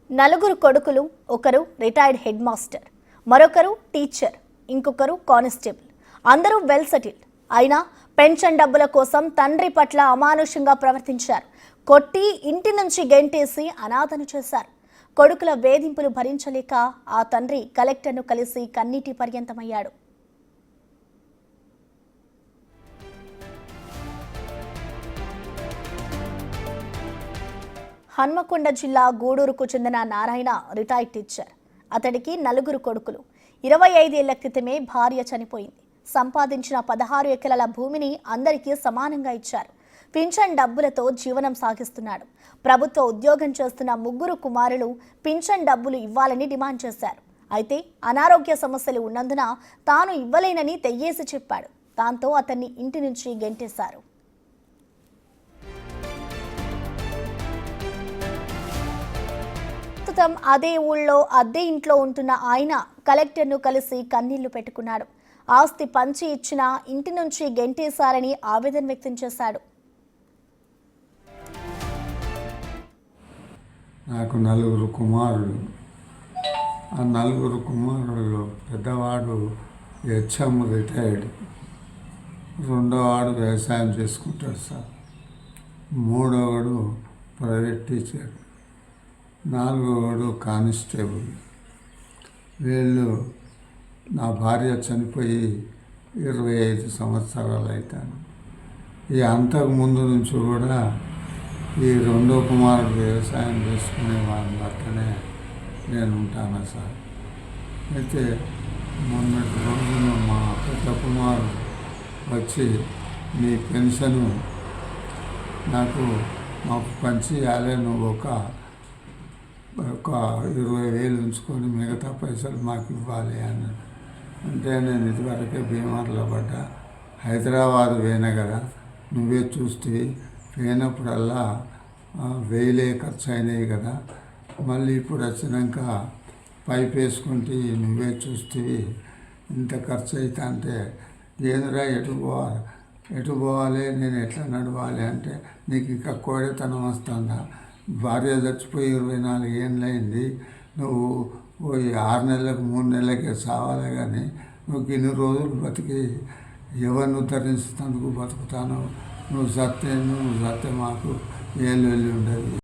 నలుగురు కొడుకులు, ఒకరు రిటైర్డ్ హెడ్ మాస్టర్, మరొకరు టీచర్, ఇంకొకరు కానిస్టేబుల్. అందరూ వెల్ సెటిల్డ్. అయినా పెన్షన్ డబ్బుల కోసం తండ్రి పట్ల అమానుషంగా ప్రవర్తించారు. కొట్టి ఇంటి నుంచి గెంటేసి అనాథను చేశారు. కొడుకుల వేధింపులు భరించలేక ఆ తండ్రి కలెక్టర్ను కలిసి కన్నీటి పర్యంతమయ్యాడు. హన్మకొండ జిల్లా గూడూరుకు చెందిన నారాయణ రిటైర్డ్ టీచర్. అతడికి నలుగురు కొడుకులు. 25 ఏళ్ల క్రితమే భార్య చనిపోయింది. సంపాదించిన 16 ఎకరాల భూమిని అందరికీ సమానంగా ఇచ్చారు. పింఛన్ డబ్బులతో జీవనం సాగిస్తున్నాడు. ప్రభుత్వ ఉద్యోగం చేస్తున్న ముగ్గురు కుమారులు పింఛన్ డబ్బులు ఇవ్వాలని డిమాండ్ చేశారు. అయితే అనారోగ్య సమస్యలు ఉన్నందున తాను ఇవ్వలేనని తెయ్యేసి చెప్పాడు. దాంతో అతన్ని ఇంటి నుంచి గెంటేశారు. ప్రస్తుతం అదే ఊళ్ళో అద్దె ఇంట్లో ఉంటున్న ఆయన కలెక్టర్ను కలిసి కన్నీళ్లు పెట్టుకున్నాడు. ఆస్తి పంచి ఇచ్చిన ఇంటి నుంచి గెంటేశారని ఆవేదన వ్యక్తం చేశాడు. నాకు నలుగురు కుమారులు. ఆ నలుగురు కుమారులు పెద్దవాడు హెచ్ఎం రిటైర్డ్, రెండోవాడు వ్యవసాయం చేసుకుంటాడు సార్, మూడోవాడు ప్రైవేట్ టీచర్, నాలుగోవాడు కానిస్టేబుల్. వీళ్ళు నా భార్య చనిపోయి 25 సంవత్సరాలు అవుతాను. ఈ అంతకు ముందు నుంచి కూడా ఈ రెండో కుమారుడు వ్యవసాయం చేసుకునే వాళ్ళ పక్కనే నేను ఉంటాను సార్. అయితే మొన్నటి రోజున మా పెద్ద కుమారుడు వచ్చి నీ పెన్షను మాకు పంచి ఇవ్వాలి, నువ్వు ఒక 20,000 ఉంచుకొని మిగతా పైసలు మాకు ఇవ్వాలి అన్నాడు. అంటే నేను ఇదివరకే బీమార్లో పడ్డా, హైదరాబాద్ పోయినా కదా, నువ్వే చూస్తే పోయినప్పుడల్లా 1000 ఖర్చు అయినాయి కదా, మళ్ళీ ఇప్పుడు వచ్చినాక పైప్ వేసుకుంటే నువ్వే చూస్తే ఇంత ఖర్చు అవుతా అంటే ఏందిరా ఎటు పోవాలి నేను ఎట్లా నడవాలి అంటే, నీకు ఇంకా కోడెతనం వస్తుందా, భార్య చచ్చిపోయి 24 ఏళ్ళు అయింది, నువ్వు 6 నెలలకు 3 నెలలకే చావాలి, కానీ నువ్వు ఇన్ని రోజులు బతికి ఎవరిని ఉద్ధరించేందుకు బతుకుతాను, నువ్వు సత్తే మాకు ఏళ్ళు వెళ్ళి ఉండదు.